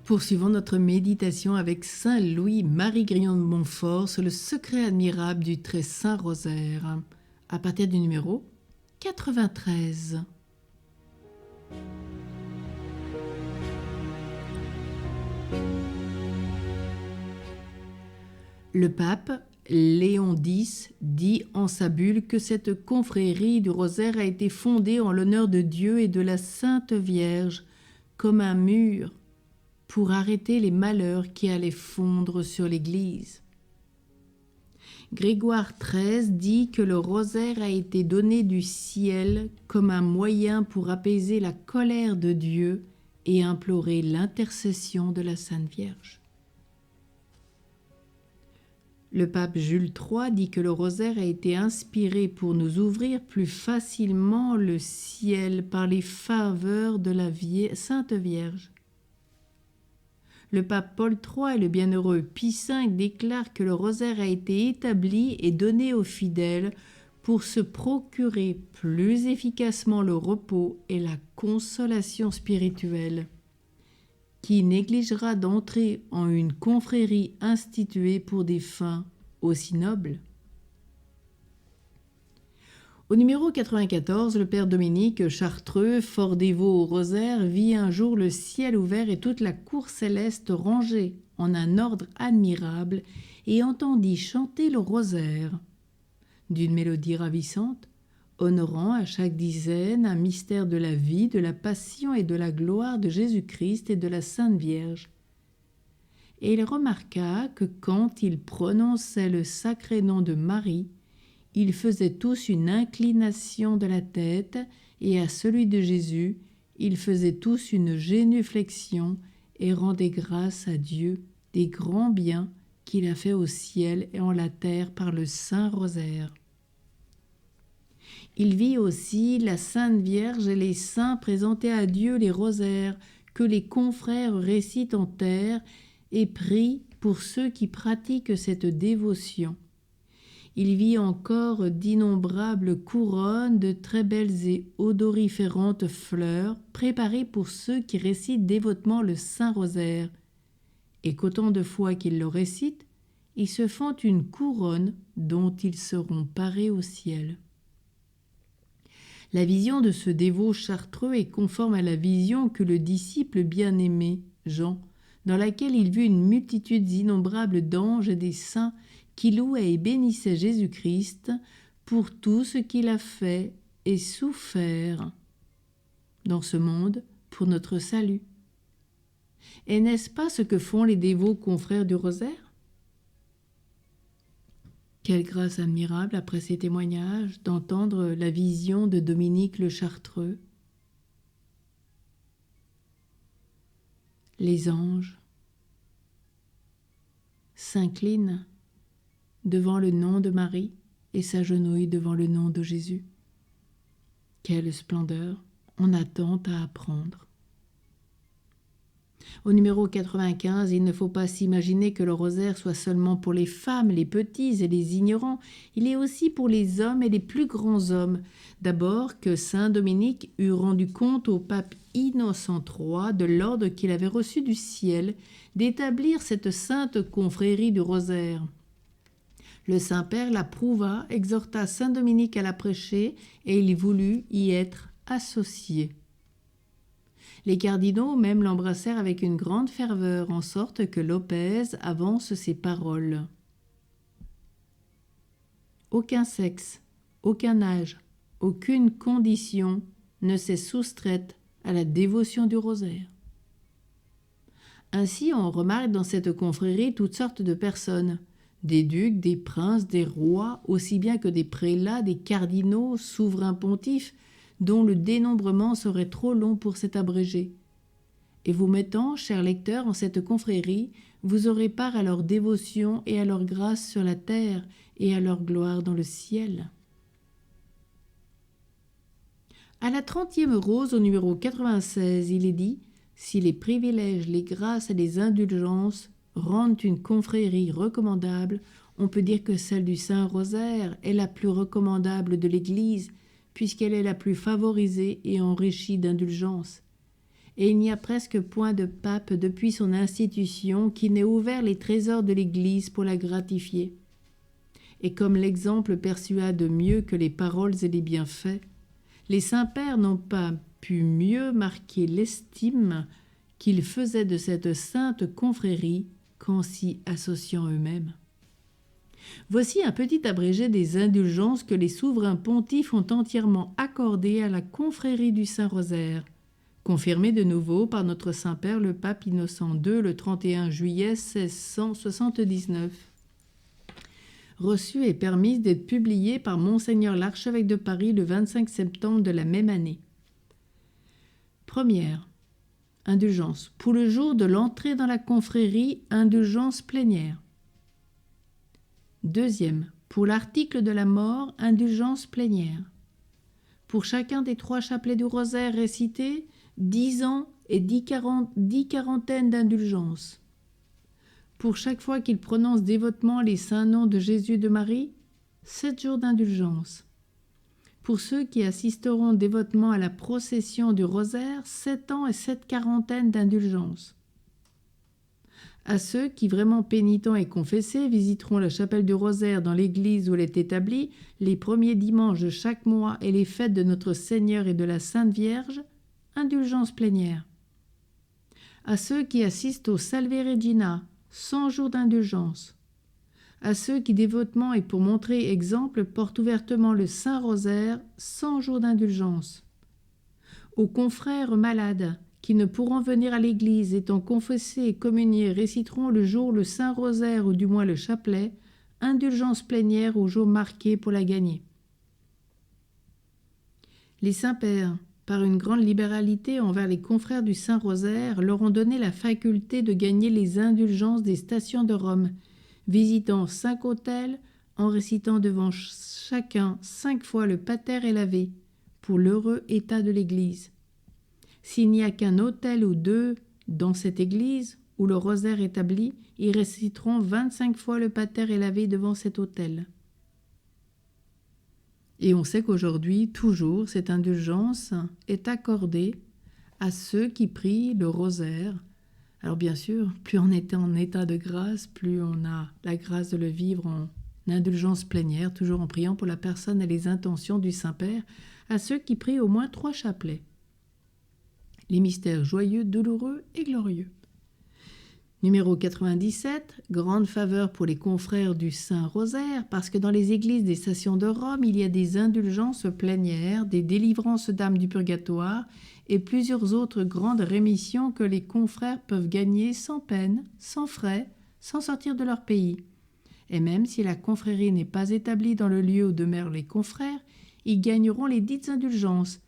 Poursuivons notre méditation avec Saint Louis-Marie Grignon de Montfort sur le secret admirable du très saint rosaire, à partir du numéro 93. Le pape Léon X dit en sa bulle que cette confrérie du rosaire a été fondée en l'honneur de Dieu et de la Sainte Vierge comme un mur pour arrêter les malheurs qui allaient fondre sur l'Église. Grégoire XIII dit que le rosaire a été donné du ciel comme un moyen pour apaiser la colère de Dieu et implorer l'intercession de la Sainte Vierge. Le pape Jules III dit que le rosaire a été inspiré pour nous ouvrir plus facilement le ciel par les faveurs de la Sainte Vierge. Le pape Paul III et le bienheureux Pie V déclarent que le rosaire a été établi et donné aux fidèles pour se procurer plus efficacement le repos et la consolation spirituelle. Qui négligera d'entrer en une confrérie instituée pour des fins aussi nobles? Au numéro 94, le père Dominique Chartreux, fort dévot au rosaire, vit un jour le ciel ouvert et toute la cour céleste rangée en un ordre admirable et entendit chanter le rosaire d'une mélodie ravissante, honorant à chaque dizaine un mystère de la vie, de la passion et de la gloire de Jésus-Christ et de la Sainte Vierge. Et il remarqua que quand ils prononçaient le sacré nom de Marie, ils faisaient tous une inclination de la tête, et à celui de Jésus, ils faisaient tous une génuflexion et rendaient grâce à Dieu des grands biens qu'il a faits au ciel et en la terre par le Saint Rosaire. Il vit aussi la Sainte Vierge et les saints présenter à Dieu les rosaires que les confrères récitent en terre et prient pour ceux qui pratiquent cette dévotion. Il vit encore d'innombrables couronnes de très belles et odoriférantes fleurs préparées pour ceux qui récitent dévotement le Saint Rosaire, et qu'autant de fois qu'ils le récitent, ils se font une couronne dont ils seront parés au ciel. La vision de ce dévot chartreux est conforme à la vision que le disciple bien-aimé, Jean, dans laquelle il vit une multitude innombrable d'anges et des saints qui louaient et bénissaient Jésus-Christ pour tout ce qu'il a fait et souffert dans ce monde pour notre salut. Et n'est-ce pas ce que font les dévots confrères du rosaire? Quelle grâce admirable, après ces témoignages, d'entendre la vision de Dominique le Chartreux. Les anges s'inclinent devant le nom de Marie et s'agenouillent devant le nom de Jésus. Quelle splendeur, on a tant à apprendre. Au numéro 95, il ne faut pas s'imaginer que le rosaire soit seulement pour les femmes, les petits et les ignorants. Il est aussi pour les hommes et les plus grands hommes. D'abord que saint Dominique eut rendu compte au pape Innocent III de l'ordre qu'il avait reçu du ciel d'établir cette sainte confrérie du rosaire. Le Saint-Père l'approuva, exhorta saint Dominique à la prêcher et il voulut y être associé. Les cardinaux même l'embrassèrent avec une grande ferveur, en sorte que Lopez avance ces paroles. Aucun sexe, aucun âge, aucune condition ne s'est soustraite à la dévotion du rosaire. Ainsi, on remarque dans cette confrérie toutes sortes de personnes, des ducs, des princes, des rois, aussi bien que des prélats, des cardinaux, souverains pontifes, dont le dénombrement serait trop long pour cet abrégé. Et vous mettant, chers lecteurs, en cette confrérie, vous aurez part à leur dévotion et à leur grâce sur la terre et à leur gloire dans le ciel. À la 30e rose, au numéro 96, il est dit « Si les privilèges, les grâces et les indulgences rendent une confrérie recommandable, on peut dire que celle du Saint-Rosaire est la plus recommandable de l'Église, puisqu'elle est la plus favorisée et enrichie d'indulgence. et il n'y a presque point de pape depuis son institution qui n'ait ouvert les trésors de l'Église pour la gratifier. Et comme l'exemple persuade mieux que les paroles et les bienfaits, les saints-pères n'ont pas pu mieux marquer l'estime qu'ils faisaient de cette sainte confrérie qu'en s'y associant eux-mêmes. Voici un petit abrégé des indulgences que les souverains pontifes ont entièrement accordées à la confrérie du Saint-Rosaire, confirmée de nouveau par notre Saint-Père le pape Innocent II le 31 juillet 1679. Reçue et permise d'être publiée par Monseigneur l'archevêque de Paris le 25 septembre de la même année. Première, indulgence. Pour le jour de l'entrée dans la confrérie, indulgence plénière. Deuxième, pour l'article de la mort, indulgence plénière. Pour chacun des 3 chapelets du rosaire récités, 10 ans et 10 quarantaines d'indulgence. Pour chaque fois qu'il prononce dévotement les saints noms de Jésus et de Marie, 7 jours d'indulgence. Pour ceux qui assisteront dévotement à la procession du rosaire, 7 ans et 7 quarantaines d'indulgence. À ceux qui, vraiment pénitents et confessés, visiteront la chapelle du rosaire dans l'église où elle est établie, les premiers dimanches de chaque mois et les fêtes de notre Seigneur et de la Sainte Vierge, indulgence plénière. À ceux qui assistent au Salve Regina, 100 jours d'indulgence. À ceux qui dévotement et pour montrer exemple portent ouvertement le Saint-Rosaire, 100 jours d'indulgence. Aux confrères malades qui ne pourront venir à l'église étant confessés et communiés réciteront le jour le Saint-Rosaire ou du moins le chapelet, indulgence plénière au jour marqué pour la gagner. Les saints-pères, par une grande libéralité envers les confrères du Saint-Rosaire, leur ont donné la faculté de gagner les indulgences des stations de Rome, visitant 5 autels, en récitant devant chacun 5 fois le Pater et l'Ave, pour l'heureux état de l'Église. S'il n'y a qu'un autel ou 2 dans cette Église, où le rosaire est établi, ils réciteront 25 fois le Pater et l'Ave devant cet autel. Et on sait qu'aujourd'hui, toujours, cette indulgence est accordée à ceux qui prient le rosaire. Alors bien sûr, plus on est en état de grâce, plus on a la grâce de le vivre en indulgence plénière, toujours en priant pour la personne et les intentions du Saint-Père, à ceux qui prient au moins 3 chapelets. Les mystères joyeux, douloureux et glorieux. Numéro 97, grande faveur pour les confrères du Saint-Rosaire, parce que dans les églises des stations de Rome, il y a des indulgences plénières, des délivrances d'âmes du purgatoire et plusieurs autres grandes rémissions que les confrères peuvent gagner sans peine, sans frais, sans sortir de leur pays. Et même si la confrérie n'est pas établie dans le lieu où demeurent les confrères, ils gagneront les dites indulgences,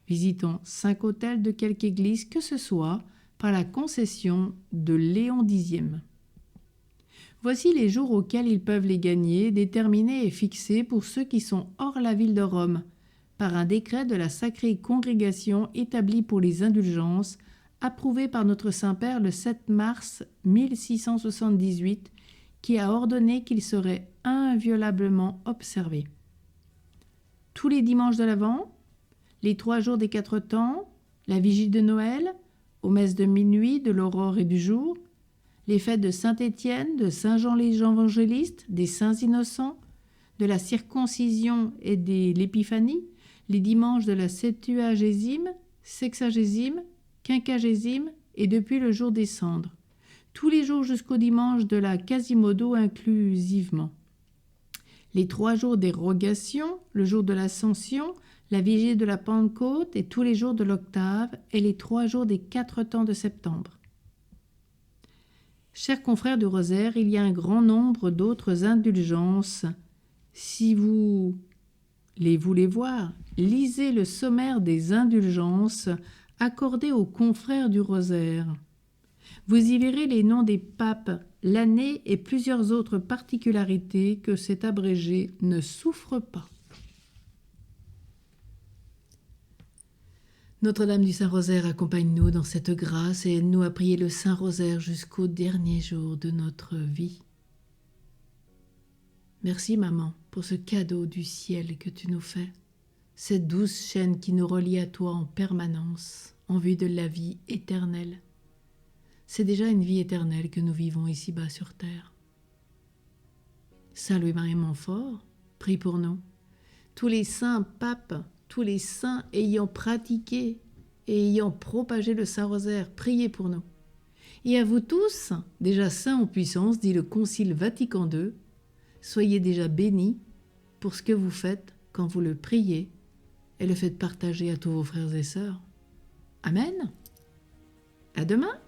visitant 5 autels de quelque église que ce soit, par la concession de Léon X. Voici les jours auxquels ils peuvent les gagner, déterminés et fixés pour ceux qui sont hors la ville de Rome, par un décret de la Sacrée Congrégation établi pour les indulgences, approuvé par notre Saint-Père le 7 mars 1678, qui a ordonné qu'ils seraient inviolablement observés. Tous les dimanches de l'Avent, les 3 jours des 4 temps, la Vigile de Noël, aux messes de minuit, de l'aurore et du jour, les fêtes de Saint-Étienne, de Saint-Jean l'Évangéliste, des Saints Innocents, de la circoncision et de l'Épiphanie, les dimanches de la Septuagésime, Sexagésime, Quinquagésime et depuis le jour des cendres, tous les jours jusqu'au dimanche de la Quasimodo inclusivement. Les 3 jours des rogations, le jour de l'Ascension, la vigile de la Pentecôte et tous les jours de l'octave et les 3 jours des 4 temps de septembre. Chers confrères du rosaire, il y a un grand nombre d'autres indulgences. Si vous les voulez voir, lisez le sommaire des indulgences accordées aux confrères du rosaire. Vous y verrez les noms des papes, l'année et plusieurs autres particularités que cet abrégé ne souffre pas. Notre-Dame du Saint-Rosaire accompagne-nous dans cette grâce et aide-nous à prier le Saint-Rosaire jusqu'au dernier jour de notre vie. Merci, maman, pour ce cadeau du ciel que tu nous fais. cette douce chaîne qui nous relie à toi en permanence, en vue de la vie éternelle. C'est déjà une vie éternelle que nous vivons ici-bas sur terre. Saint Louis-Marie Montfort, prie pour nous. Tous les saints papes, tous les saints ayant pratiqué et ayant propagé le Saint-Rosaire, priez pour nous. Et à vous tous, déjà saints en puissance, dit le Concile Vatican II, soyez déjà bénis pour ce que vous faites quand vous le priez et le faites partager à tous vos frères et sœurs. Amen. À demain.